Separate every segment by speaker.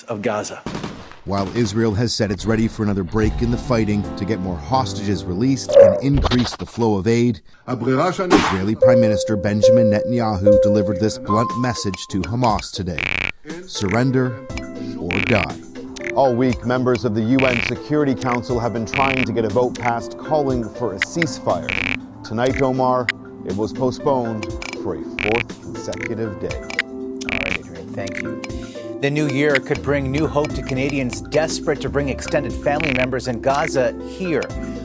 Speaker 1: of Gaza.
Speaker 2: While Israel has said it's ready for another break in the fighting to get more hostages released and increase the flow of aid, Israeli Prime Minister Benjamin Netanyahu delivered this blunt message to Hamas today: surrender or die.
Speaker 3: All week, members of the UN Security Council have been trying to get a vote passed calling for a ceasefire. Tonight, Omar, it was postponed for a fourth consecutive day.
Speaker 4: All right, Adrian, thank you. The new year could bring new hope to Canadians desperate to bring extended family members in Gaza here.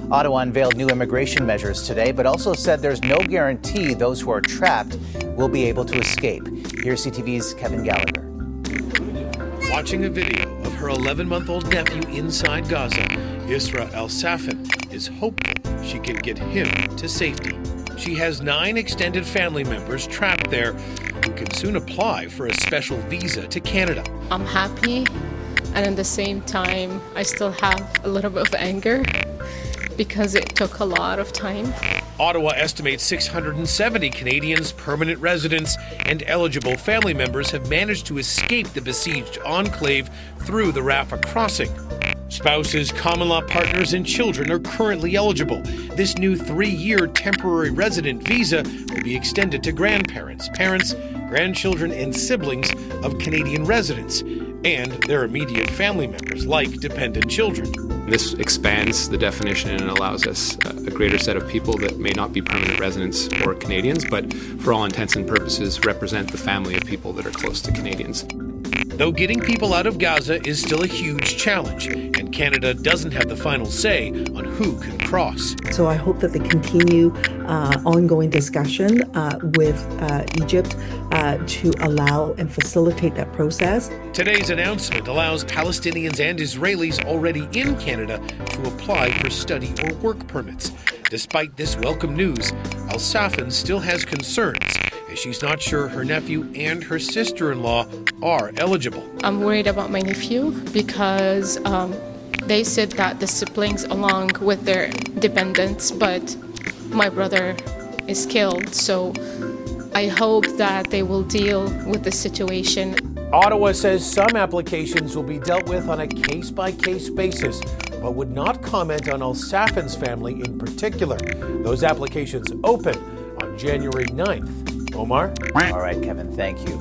Speaker 4: Ottawa unveiled new immigration measures today, but also said there's no guarantee those who are trapped will be able to escape. Here's CTV's Kevin Gallagher.
Speaker 5: Watching a video of her 11-month-old nephew inside Gaza, Isra El-Safin is hopeful she can get him to safety. She has 9 extended family members trapped there who can soon apply for a special visa to Canada.
Speaker 6: I'm happy, and at the same time, I still have a little bit of anger because it took a lot of time.
Speaker 5: Ottawa estimates 670 Canadians, permanent residents, and eligible family members have managed to escape the besieged enclave through the Rafah crossing. Spouses, common law partners, and children are currently eligible. This new 3-year temporary resident visa will be extended to grandparents, parents, grandchildren, and siblings of Canadian residents, and their immediate family members, like dependent children.
Speaker 7: This expands the definition and allows us a greater set of people that may not be permanent residents or Canadians, but for all intents and purposes represent the family of people that are close to Canadians.
Speaker 5: Though getting people out of Gaza is still a huge challenge, and Canada doesn't have the final say on who can cross.
Speaker 8: So I hope that they continue ongoing discussion with Egypt to allow and facilitate that process.
Speaker 5: Today's announcement allows Palestinians and Israelis already in Canada to apply for study or work permits. Despite this welcome news, El-Safin still has concerns, as she's not sure her nephew and her sister-in-law are eligible.
Speaker 6: I'm worried about my nephew because they said that the siblings along with their dependents, but my brother is killed, so I hope that they will deal with the situation.
Speaker 5: Ottawa says some applications will be dealt with on a case-by-case basis, but would not comment on El-Safin's family in particular. Those applications open on January 9th. Omar?
Speaker 4: All right, Kevin, thank you.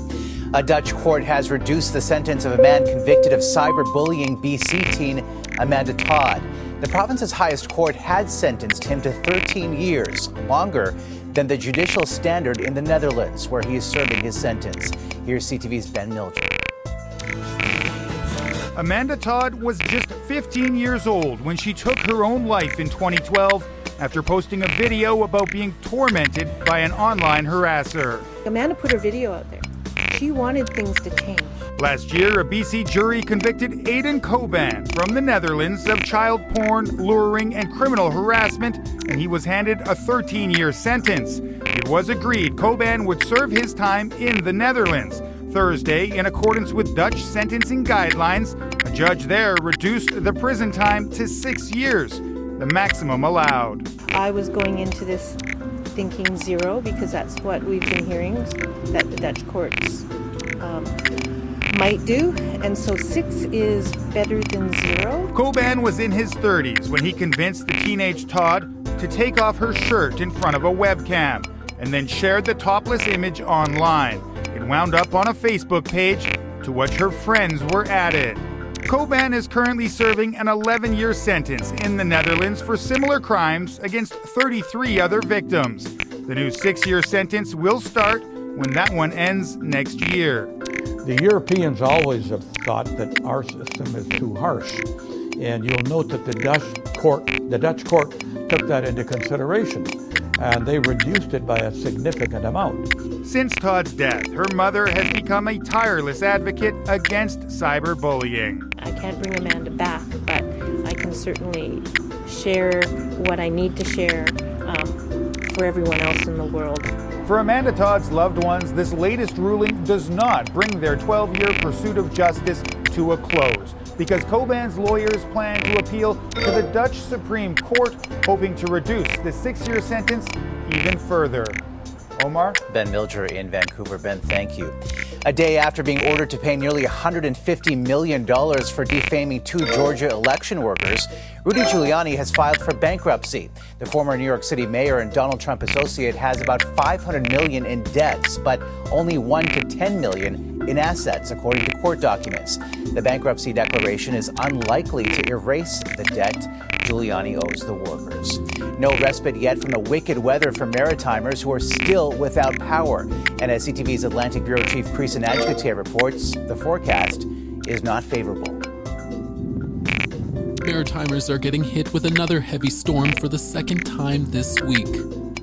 Speaker 4: A Dutch court has reduced the sentence of a man convicted of cyberbullying BC teen Amanda Todd. The province's highest court had sentenced him to 13 years, longer than the judicial standard in the Netherlands, where he is serving his sentence. Here's CTV's Ben Milger.
Speaker 9: Amanda Todd was just 15 years old when she took her own life in 2012 after posting a video about being tormented by an online harasser.
Speaker 10: Amanda put her video out there. She wanted things to change.
Speaker 9: Last year, a BC jury convicted Aidan Coban from the Netherlands of child porn, luring, and criminal harassment, and he was handed a 13-year sentence. It was agreed Coban would serve his time in the Netherlands. Thursday, in accordance with Dutch sentencing guidelines, a judge there reduced the prison time to 6 years, the maximum allowed.
Speaker 10: I was going into this thinking 0 because that's what we've been hearing that the Dutch courts might do, and so 6 is better than 0.
Speaker 9: Coban was in his 30s when he convinced the teenage Todd to take off her shirt in front of a webcam and then shared the topless image online. It wound up on a Facebook page to which her friends were added. Coban is currently serving an 11-year sentence in the Netherlands for similar crimes against 33 other victims. The new 6-year sentence will start when that one ends next year.
Speaker 11: The Europeans always have thought that our system is too harsh. And you'll note that the Dutch court took that into consideration, and they reduced it by a significant amount.
Speaker 9: Since Todd's death, her mother has become a tireless advocate against cyberbullying.
Speaker 10: I can't bring Amanda back, but I can certainly share what I need to share for everyone else in the world.
Speaker 9: For Amanda Todd's loved ones, this latest ruling does not bring their 12-year pursuit of justice to a close, because Coban's lawyers plan to appeal to the Dutch Supreme Court, hoping to reduce the 6-year sentence even further. Omar?
Speaker 4: Ben Milger in Vancouver. Ben, thank you. A day after being ordered to pay nearly $150 million for defaming two Georgia election workers, Rudy Giuliani has filed for bankruptcy. The former New York City mayor and Donald Trump associate has about $500 million in debts, but only $1 to $10 million in assets, according to court documents. The bankruptcy declaration is unlikely to erase the debt Giuliani owes the workers. No respite yet from the wicked weather for Maritimers who are still without power. And as CTV's Atlantic Bureau Chief Chris Adjokate reports, the forecast is not favorable.
Speaker 1: Maritimers are getting hit with another heavy storm for the second time this week,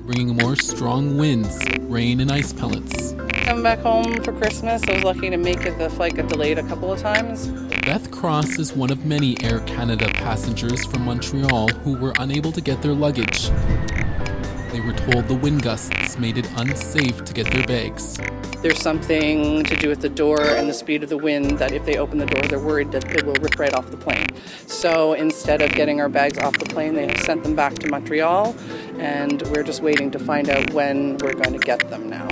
Speaker 1: bringing more strong winds, rain, and ice pellets.
Speaker 12: Coming back home for Christmas, I was lucky to make it. The flight got delayed a couple of times.
Speaker 1: Beth Cross is one of many Air Canada passengers from Montreal who were unable to get their luggage. They were told the wind gusts made it unsafe to get their bags.
Speaker 12: There's something to do with the door and the speed of the wind that if they open the door, they're worried that it will rip right off the plane. So instead of getting our bags off the plane, they have sent them back to Montreal, and we're just waiting to find out when we're going to get them now.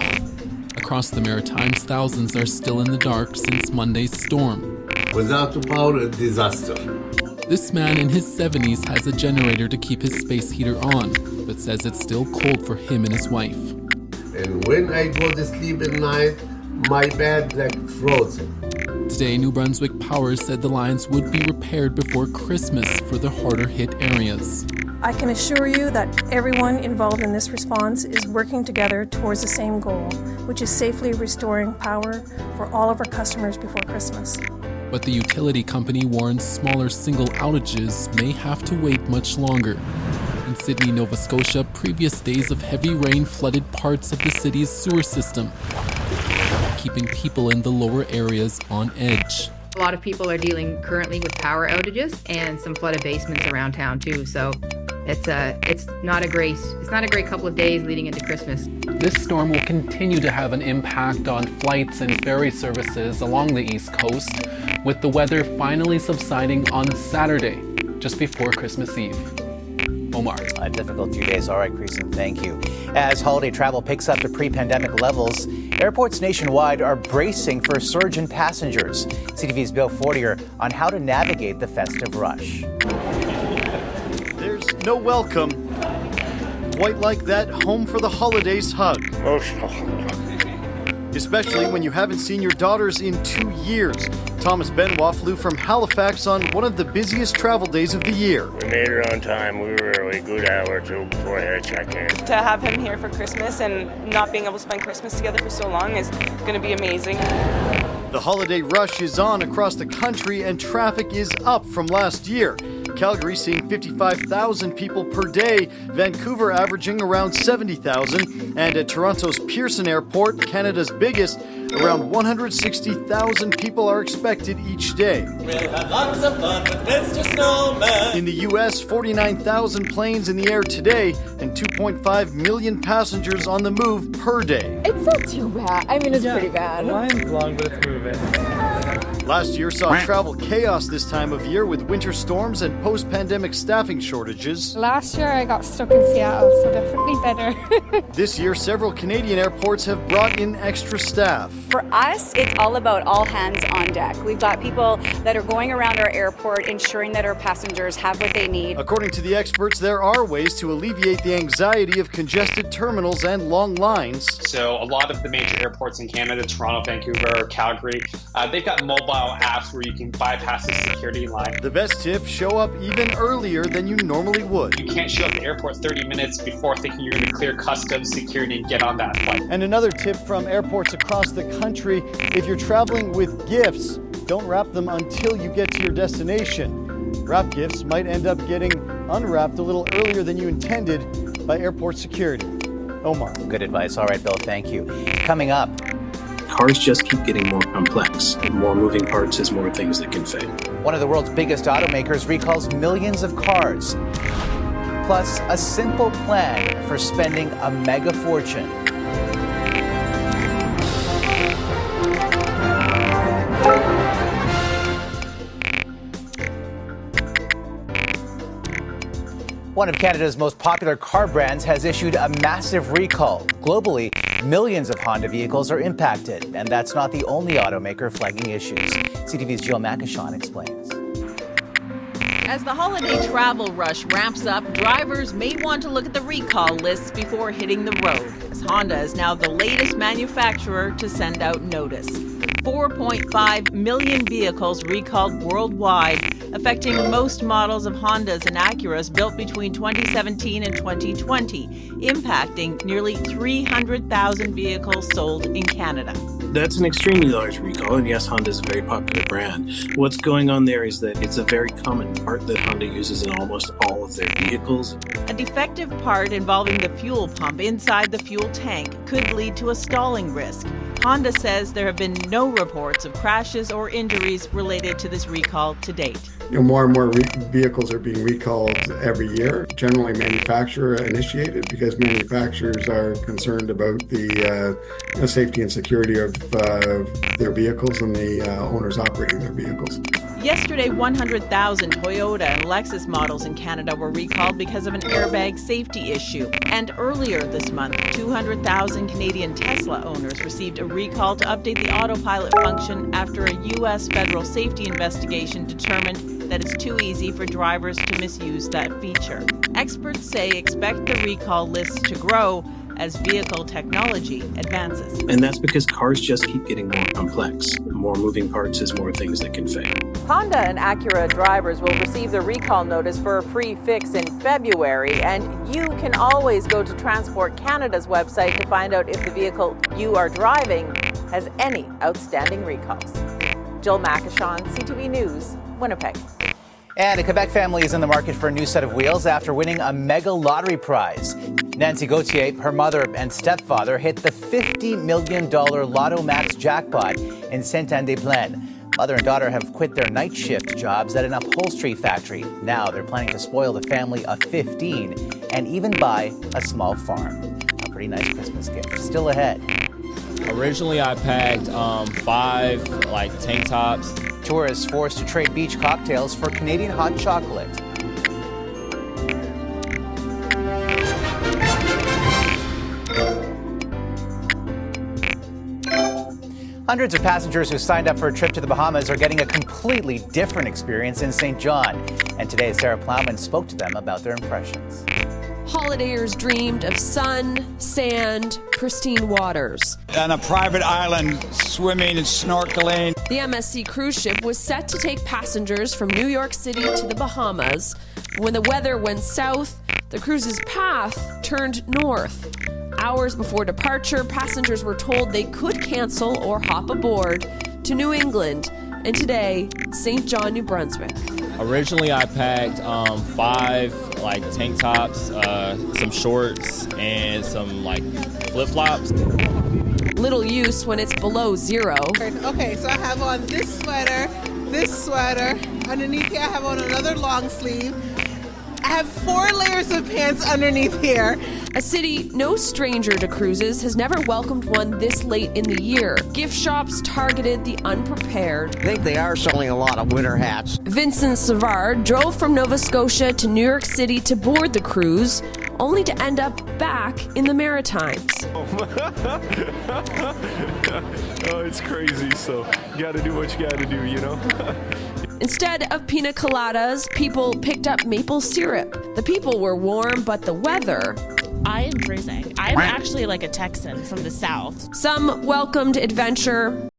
Speaker 1: Across the Maritimes, thousands are still in the dark since Monday's storm.
Speaker 13: Without the power, a disaster.
Speaker 1: This man in his 70s has a generator to keep his space heater on, but says it's still cold for him and his wife.
Speaker 13: And when I go to sleep at night, my bed like frozen.
Speaker 1: Today, New Brunswick Power said the lines would be repaired before Christmas for the harder hit areas.
Speaker 14: I can assure you that everyone involved in this response is working together towards the same goal, which is safely restoring power for all of our customers before Christmas.
Speaker 1: But the utility company warns smaller single outages may have to wait much longer. In Sydney, Nova Scotia, previous days of heavy rain flooded parts of the city's sewer system, keeping people in the lower areas on edge.
Speaker 15: A lot of people are dealing currently with power outages and some flooded basements around town too. So it's not a great couple of days leading into Christmas.
Speaker 1: This storm will continue to have an impact on flights and ferry services along the East Coast, with the weather finally subsiding on Saturday, just before Christmas Eve. Omar.
Speaker 4: A difficult few days. All right, Creason, thank you. As holiday travel picks up to pre-pandemic levels, airports nationwide are bracing for a surge in passengers. CTV's Bill Fortier on how to navigate the festive rush.
Speaker 16: There's no welcome quite like that home for the holidays hug.
Speaker 17: Emotional.
Speaker 16: Especially when you haven't seen your daughters in 2 years. Thomas Benoit flew from Halifax on one of the busiest travel days of the year.
Speaker 17: We made it on time. We were early, good hour or two before I had to check in.
Speaker 18: To have him here for Christmas and not being able to spend Christmas together for so long is going to be amazing.
Speaker 16: The holiday rush is on across the country and traffic is up from last year. Calgary seeing 55,000 people per day, Vancouver averaging around 70,000, and at Toronto's Pearson Airport, Canada's biggest, around 160,000 people are expected each day.
Speaker 19: We'll have lots of fun with Mr. Snowman.
Speaker 16: In the U.S., 49,000 planes in the air today and 2.5 million passengers on the move per day.
Speaker 20: It's not too bad. I mean, it's pretty bad.
Speaker 21: The line's long, but it's moving.
Speaker 16: Last year saw travel chaos this time of year with winter storms and post-pandemic staffing shortages.
Speaker 22: Last year I got stuck in Seattle, so definitely better.
Speaker 16: This year, several Canadian airports have brought in extra staff.
Speaker 23: For us, it's all about all hands on deck. We've got people that are going around our airport ensuring that our passengers have what they need.
Speaker 16: According to the experts, there are ways to alleviate the anxiety of congested terminals and long lines.
Speaker 24: So a lot of the major airports in Canada, Toronto, Vancouver, Calgary, they've got mobile apps where you can bypass the security line.
Speaker 16: The best tip, show up even earlier than you normally would.
Speaker 24: You can't show up at the airport 30 minutes before thinking you're going to clear customs, security, and get on that flight.
Speaker 16: And another tip from airports across the country, if you're traveling with gifts, don't wrap them until you get to your destination. Wrap gifts might end up getting unwrapped a little earlier than you intended by airport security. Omar.
Speaker 4: Good advice. All right, Bill, thank you. Coming up.
Speaker 25: Cars just keep getting more complex. More moving parts is more things that can fail.
Speaker 4: One of the world's biggest automakers recalls millions of cars. Plus, a simple plan for spending a mega fortune. One of Canada's most popular car brands has issued a massive recall. Globally, Millions of Honda vehicles are impacted, and that's not the only automaker flagging issues. CTV's Jill Makashon explains.
Speaker 2: As the holiday travel rush ramps up, drivers may want to look at the recall lists before hitting the road, as Honda is now the latest manufacturer to send out notice. 4.5 million vehicles recalled worldwide, affecting most models of Hondas and Acuras built between 2017 and 2020, impacting nearly 300,000 vehicles sold in Canada.
Speaker 25: That's an extremely large recall, and yes, Honda is a very popular brand. What's going on there is that it's a very common part that Honda uses in almost all of their vehicles.
Speaker 2: A defective part involving the fuel pump inside the fuel tank could lead to a stalling risk. Honda says there have been no reports of crashes or injuries related to this recall to date.
Speaker 3: More and more vehicles are being recalled every year, generally manufacturer initiated, because manufacturers are concerned about the safety and security of their vehicles and the owners operating their vehicles.
Speaker 2: Yesterday, 100,000 Toyota and Lexus models in Canada were recalled because of an airbag safety issue. And earlier this month, 200,000 Canadian Tesla owners received a recall to update the autopilot function after a U.S. federal safety investigation determined that it's too easy for drivers to misuse that feature. Experts say expect the recall list to grow as vehicle technology advances.
Speaker 25: And that's because cars just keep getting more complex. More moving parts is more things that can fail.
Speaker 2: Honda and Acura drivers will receive the recall notice for a free fix in February, and you can always go to Transport Canada's website to find out if the vehicle you are driving has any outstanding recalls. Jill Makashon, CTV News, Winnipeg.
Speaker 4: And a Quebec family is in the market for a new set of wheels after winning a mega lottery prize. Nancy Gauthier, her mother and stepfather, hit the $50 million Lotto Max jackpot in Saint-Anne-des-Plaines. Mother and daughter have quit their night shift jobs at an upholstery factory. Now they're planning to spoil the family of 15 and even buy a small farm. A pretty nice Christmas gift still ahead.
Speaker 7: Originally, I packed 5 tank tops.
Speaker 4: Tourists forced to trade beach cocktails for Canadian hot chocolate. Hundreds of passengers who signed up for a trip to the Bahamas are getting a completely different experience in St. John. And today, Sarah Plowman spoke to them about their impressions.
Speaker 8: Holidayers dreamed of sun, sand, pristine waters.
Speaker 21: On a private island, swimming and snorkeling.
Speaker 8: The MSC cruise ship was set to take passengers from New York City to the Bahamas. When the weather went south, the cruise's path turned north. Hours before departure, passengers were told they could cancel or hop aboard to New England, and today, St. John, New Brunswick.
Speaker 7: Originally, I packed 5 tank tops, some shorts, and some flip-flops.
Speaker 8: Little use when it's below zero.
Speaker 26: Okay, so I have on this sweater. Underneath here, I have on another long sleeve. I have 4 layers of pants underneath here.
Speaker 8: A city no stranger to cruises has never welcomed one this late in the year. Gift shops targeted the unprepared.
Speaker 27: I think they are selling a lot of winter hats.
Speaker 8: Vincent Savard drove from Nova Scotia to New York City to board the cruise, only to end up back in the Maritimes.
Speaker 28: Oh, it's crazy, so you gotta do what you gotta do, you know?
Speaker 8: Instead of pina coladas, people picked up maple syrup. The people were warm, but the weather...
Speaker 29: I am freezing. I'm actually like a Texan from the south.
Speaker 8: Some welcomed adventure.